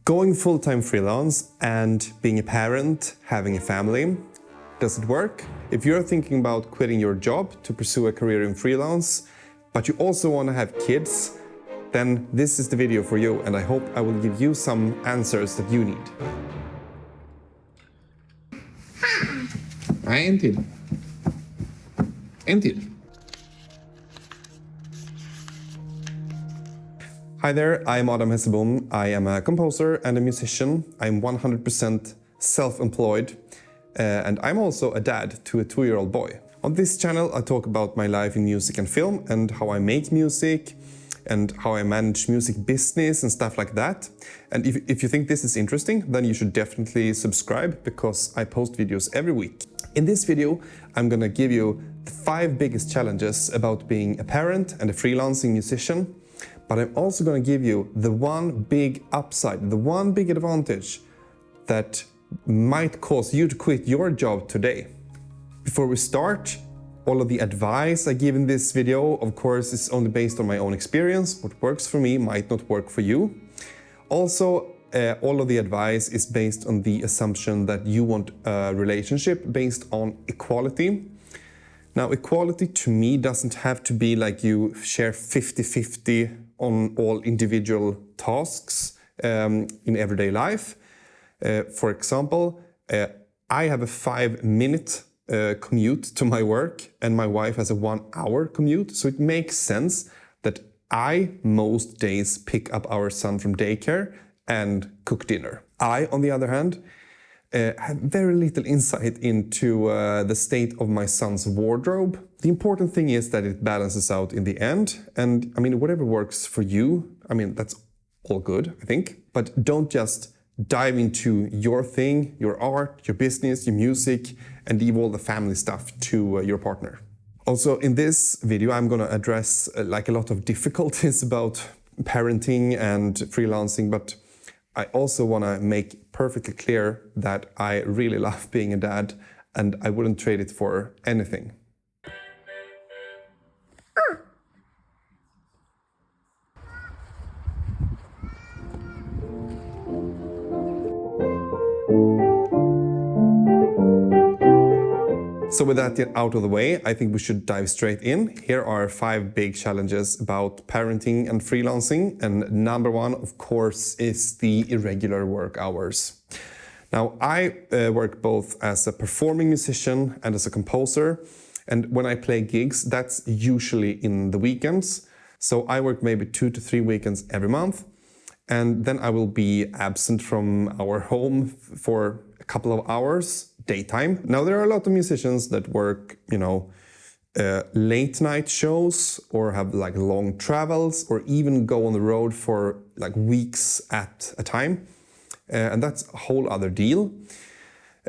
Going full-time freelance and being a parent, having a family, does it work? If you're thinking about quitting your job to pursue a career in freelance, but you also want to have kids, then this is the video for you, and I hope I will give you some answers that you need. En till. En till. Hi there, I'm Adam Hessebom. I am a composer and a musician. I'm 100% self-employed, and I'm also a dad to a 2-year-old boy. On this channel, I talk about my life in music and film and how I make music and how I manage music business and stuff like that. And if you think this is interesting, then you should definitely subscribe because I post videos every week. In this video, I'm gonna give you the 5 biggest challenges about being a parent and a freelancing musician. But I'm also going to give you the one big upside, the one big advantage that might cause you to quit your job today. Before we start, all of the advice I give in this video, of course, is only based on my own experience. What works for me might not work for you. Also, all of the advice is based on the assumption that you want a relationship based on equality. Now, equality to me doesn't have to be like you share 50-50 on all individual tasks in everyday life. For example, I have a 5-minute commute to my work and my wife has a 1-hour commute. So it makes sense that I most days pick up our son from daycare and cook dinner. I, on the other hand, have very little insight into the state of my son's wardrobe. The important thing is that it balances out in the end. And I mean, whatever works for you, I mean, that's all good, I think. But don't just dive into your thing, your art, your business, your music, and leave all the family stuff to your partner. Also, in this video, I'm gonna address like a lot of difficulties about parenting and freelancing, but I also want to make perfectly clear that I really love being a dad and I wouldn't trade it for anything. So with that out of the way, I think we should dive straight in. Here are 5 big challenges about parenting and freelancing. And number 1, of course, is the irregular work hours. Now, I work both as a performing musician and as a composer. And when I play gigs, that's usually in the weekends. So I work maybe 2 to 3 weekends every month. And then I will be absent from our home for a couple of hours, daytime. Now, there are a lot of musicians that work, late night shows or have like long travels or even go on the road for like weeks at a time. And that's a whole other deal.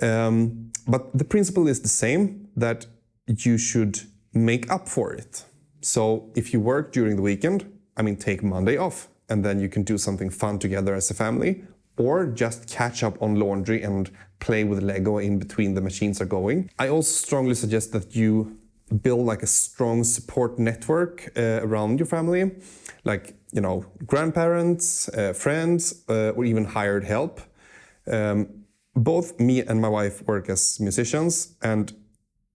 But the principle is the same, that you should make up for it. So if you work during the weekend, take Monday off and then you can do something fun together as a family, or just catch up on laundry and play with Lego in between the machines are going. I also strongly suggest that you build like a strong support network around your family, like, grandparents, friends, or even hired help. Both me and my wife work as musicians and,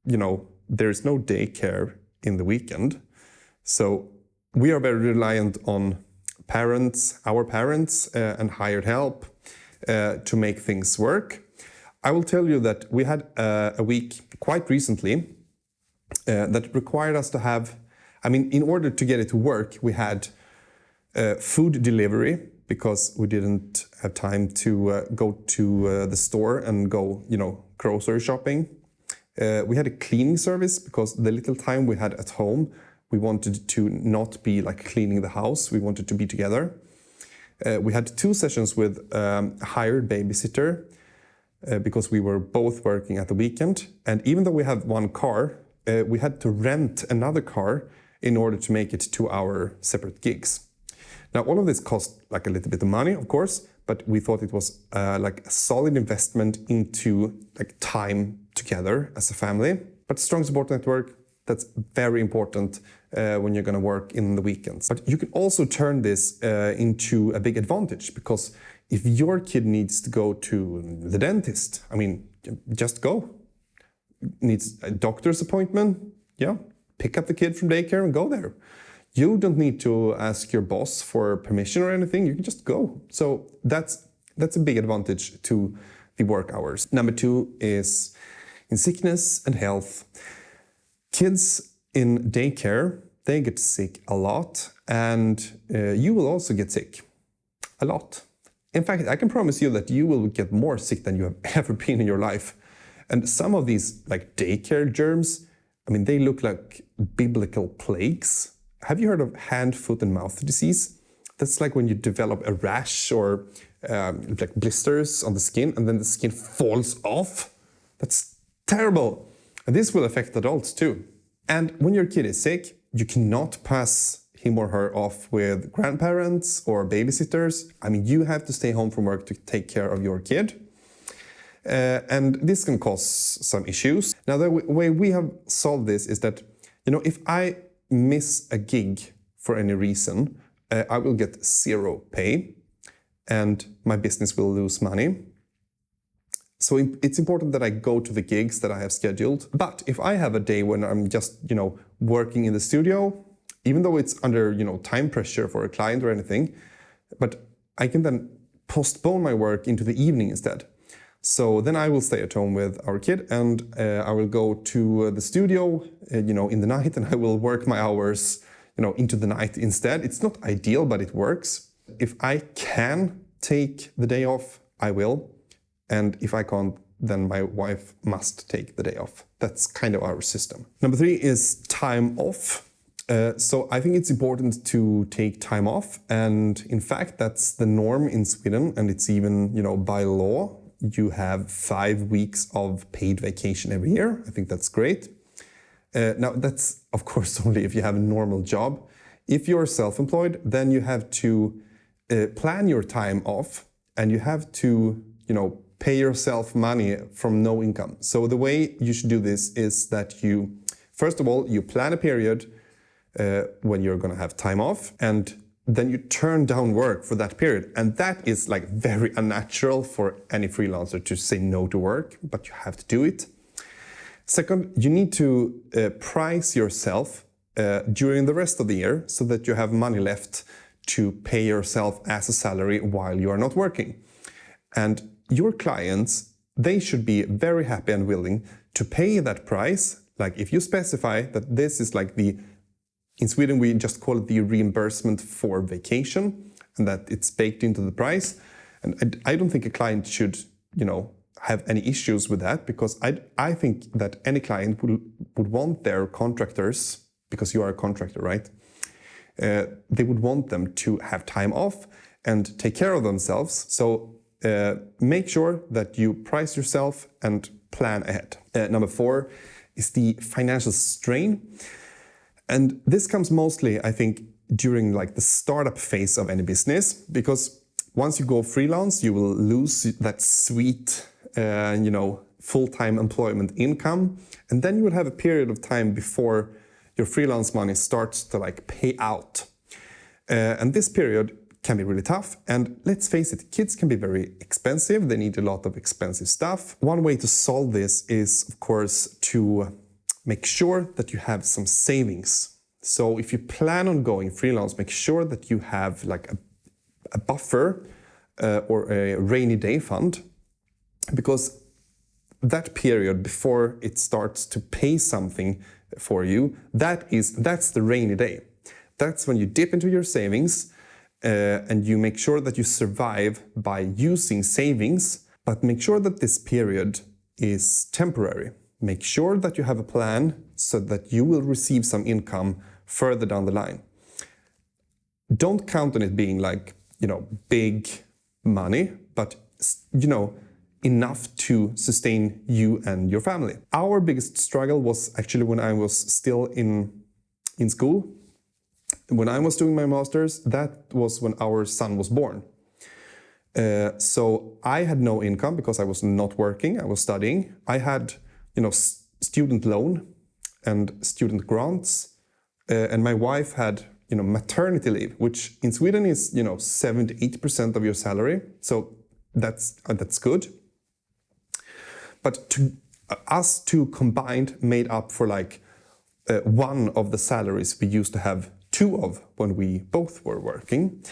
there is no daycare in the weekend. So we are very reliant on our parents and hired help to make things work. I will tell you that we had a week quite recently that required us to have, in order to get it to work, we had food delivery because we didn't have time to go to the store and go, grocery shopping. We had a cleaning service because the little time we had at home, we wanted to not be like cleaning the house. We wanted to be together. We had 2 sessions with a hired babysitter because we were both working at the weekend. And even though we had 1 car, we had to rent another car in order to make it to our separate gigs. Now, all of this cost like a little bit of money, of course, but we thought it was like a solid investment into like time together as a family. But strong support network, that's very important when you're going to work in the weekends. But you can also turn this into a big advantage because If your kid needs to go to the dentist, I mean, just go. Needs a doctor's appointment, yeah, pick up the kid from daycare and go there. You don't need to ask your boss for permission or anything, you can just go. So that's a big advantage to the work hours. Number 2 is in sickness and health. Kids in daycare, they get sick a lot, and you will also get sick a lot. In fact, I can promise you that you will get more sick than you have ever been in your life. And some of these like daycare germs, I mean, they look like biblical plagues. Have you heard of hand, foot, and mouth disease? That's like when you develop a rash or like blisters on the skin, and then the skin falls off. That's terrible. And this will affect adults too. And when your kid is sick, you cannot pass him or her off with grandparents or babysitters. I mean, you have to stay home from work to take care of your kid. And this can cause some issues. Now, the way we have solved this is that, if I miss a gig for any reason, I will get 0 pay and my business will lose money. So it's important that I go to the gigs that I have scheduled. But if I have a day when I'm just, working in the studio, even though it's under, time pressure for a client or anything, but I can then postpone my work into the evening instead. So then I will stay at home with our kid, and I will go to the studio, in the night, and I will work my hours, into the night instead. It's not ideal, but it works. If I can take the day off, I will. And if I can't, then my wife must take the day off. That's kind of our system. Number 3 is time off. So I think it's important to take time off. And in fact, that's the norm in Sweden. And it's even, by law, you have 5 weeks of paid vacation every year. I think that's great. Now, that's, of course, only if you have a normal job. If you're self-employed, then you have to plan your time off, and you have to, pay yourself money from no income. So the way you should do this is that you, first of all, you plan a period when you're going to have time off, and then you turn down work for that period. And that is like very unnatural for any freelancer to say no to work, but you have to do it. Second, you need to price yourself during the rest of the year so that you have money left to pay yourself as a salary while you are not working. And your clients, they should be very happy and willing to pay that price. Like if you specify that this is like in Sweden we just call it the reimbursement for vacation, and that it's baked into the price. And I don't think a client should, have any issues with that, because I think that any client would want their contractors, because you are a contractor, right? They would want them to have time off and take care of themselves. So make sure that you price yourself and plan ahead. Number 4 is the financial strain. And this comes mostly, I think, during like the startup phase of any business, because once you go freelance, you will lose that sweet, full-time employment income. And then you will have a period of time before your freelance money starts to like pay out. And this period can be really tough. And let's face it, kids can be very expensive. They need a lot of expensive stuff. One way to solve this is, of course, to make sure that you have some savings. So if you plan on going freelance, make sure that you have like a buffer or a rainy day fund, because that period before it starts to pay something for you, that's the rainy day. That's when you dip into your savings and you make sure that you survive by using savings, but make sure that this period is temporary. Make sure that you have a plan so that you will receive some income further down the line. Don't count on it being like, big money, but, enough to sustain you and your family. Our biggest struggle was actually when I was still in school. When I was doing my master's, that was when our son was born. So I had no income because I was not working, I was studying. I had, student loan and student grants, and my wife had maternity leave, which in Sweden is 78% of your salary. So that's good. But us two combined made up for one of the salaries we used to have two of when we both were working.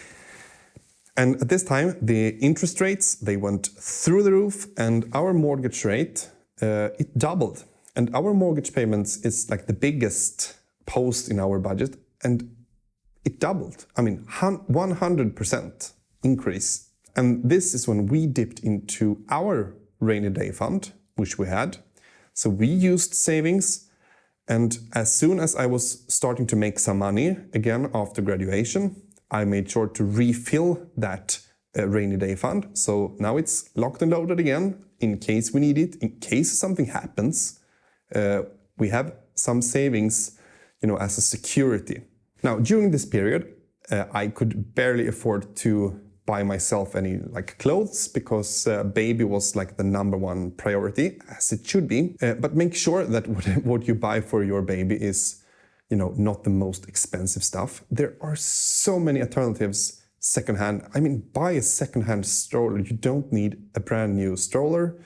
And at this time, the interest rates, they went through the roof, and our mortgage rate, it doubled. And our mortgage payments is like the biggest post in our budget, and it doubled. 100% increase. And this is when we dipped into our rainy day fund, which we had. So we used savings, and as soon as I was starting to make some money again after graduation, I made sure to refill that rainy day fund. So now it's locked and loaded again in case we need it, in case something happens. We have some savings, as a security. Now, during this period, I could barely afford to buy myself any clothes because baby was the number one priority, as it should be. But make sure that what you buy for your baby is not the most expensive stuff. There are so many alternatives secondhand. Buy a secondhand stroller. You don't need a brand new stroller.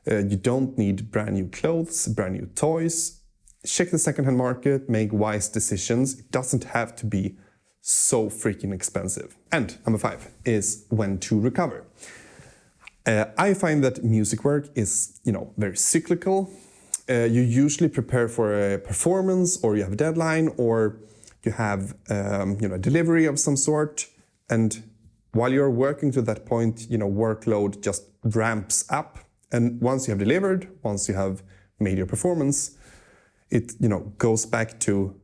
You don't need brand new clothes, brand new toys. Check the secondhand market, make wise decisions. It doesn't have to be so freaking expensive. And number 5 is when to recover. I find that music work is, very cyclical. You usually prepare for a performance, or you have a deadline, or you have a delivery of some sort. And while you're working to that point, workload just ramps up. And once you have delivered, once you have made your performance, it goes back to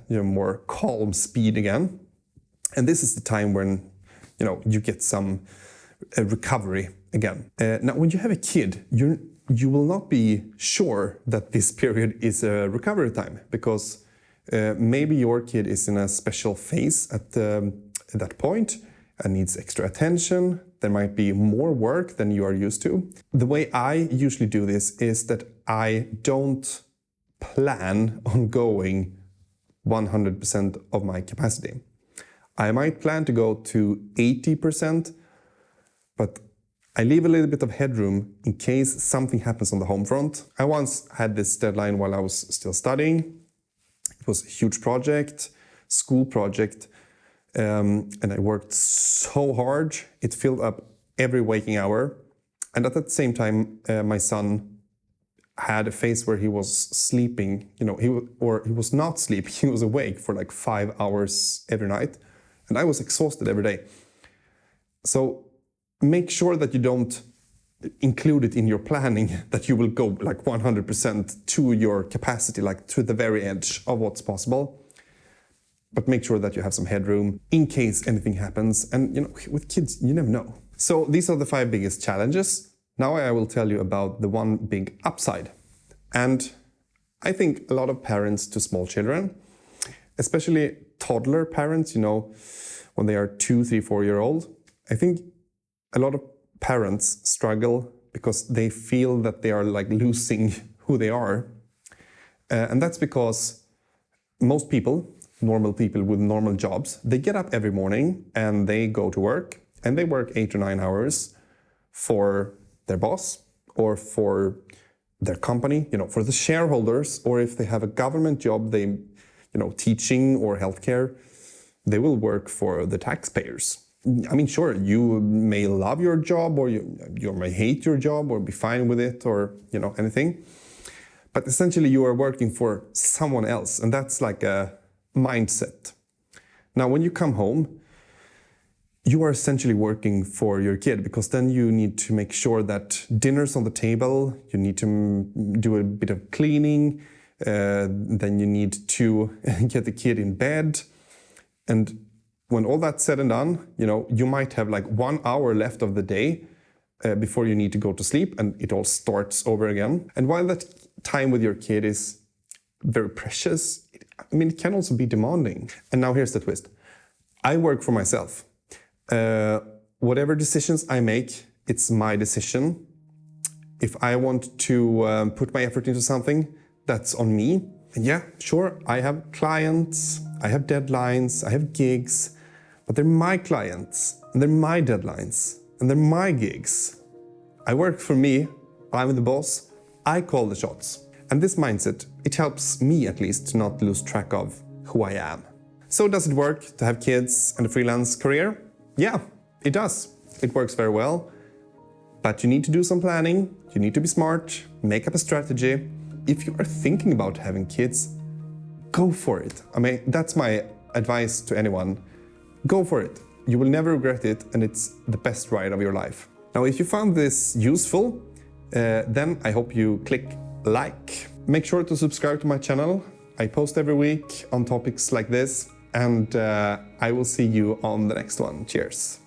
more calm speed again. And this is the time when you get some recovery again. Now, when you have a kid, you will not be sure that this period is a recovery time, because maybe your kid is in a special phase at that point and needs extra attention. There might be more work than you are used to. The way I usually do this is that I don't plan on going 100% of my capacity. I might plan to go to 80%, but I leave a little bit of headroom in case something happens on the home front. I once had this deadline while I was still studying. It was a huge project, school project, and I worked so hard. It filled up every waking hour. And at the same time, my son had a phase where he was sleeping, he was not sleeping, he was awake for 5 hours every night. And I was exhausted every day. So make sure that you don't include it in your planning, that you will go 100% to your capacity, to the very edge of what's possible. But make sure that you have some headroom in case anything happens. And with kids, you never know. So these are the 5 biggest challenges. Now I will tell you about the one big upside. And I think a lot of parents to small children, especially toddler parents, when they are 2, 3, 4-year-old, I think a lot of parents struggle because they feel that they are losing who they are. And that's because most people, normal people with normal jobs, they get up every morning and they go to work, and they work 8 to 9 hours for their boss or for their company, for the shareholders, or if they have a government job, they, teaching or healthcare, they will work for the taxpayers. Sure, you may love your job, or you may hate your job, or be fine with it, or, anything. But essentially you are working for someone else, and that's like a mindset. Now, when you come home, you are essentially working for your kid, because then you need to make sure that dinner's on the table, you need to do a bit of cleaning, then you need to get the kid in bed. And when all that's said and done, you might have 1 hour left of the day before you need to go to sleep, and it all starts over again. And while that time with your kid is very precious, it can also be demanding. And now here's the twist. I work for myself. Whatever decisions I make, it's my decision. If I want to put my effort into something, that's on me. And yeah, sure, I have clients, I have deadlines, I have gigs, but they're my clients, and they're my deadlines, and they're my gigs. I work for me, I'm the boss, I call the shots. And this mindset, it helps me at least to not lose track of who I am. So does it work to have kids and a freelance career? Yeah, it does. It works very well. But you need to do some planning, you need to be smart, make up a strategy. If you are thinking about having kids, go for it. I mean, that's my advice to anyone. Go for it. You will never regret it, and it's the best ride of your life. Now, if you found this useful, then I hope you click like. Make sure to subscribe to my channel. I post every week on topics like this, and I will see you on the next one. Cheers.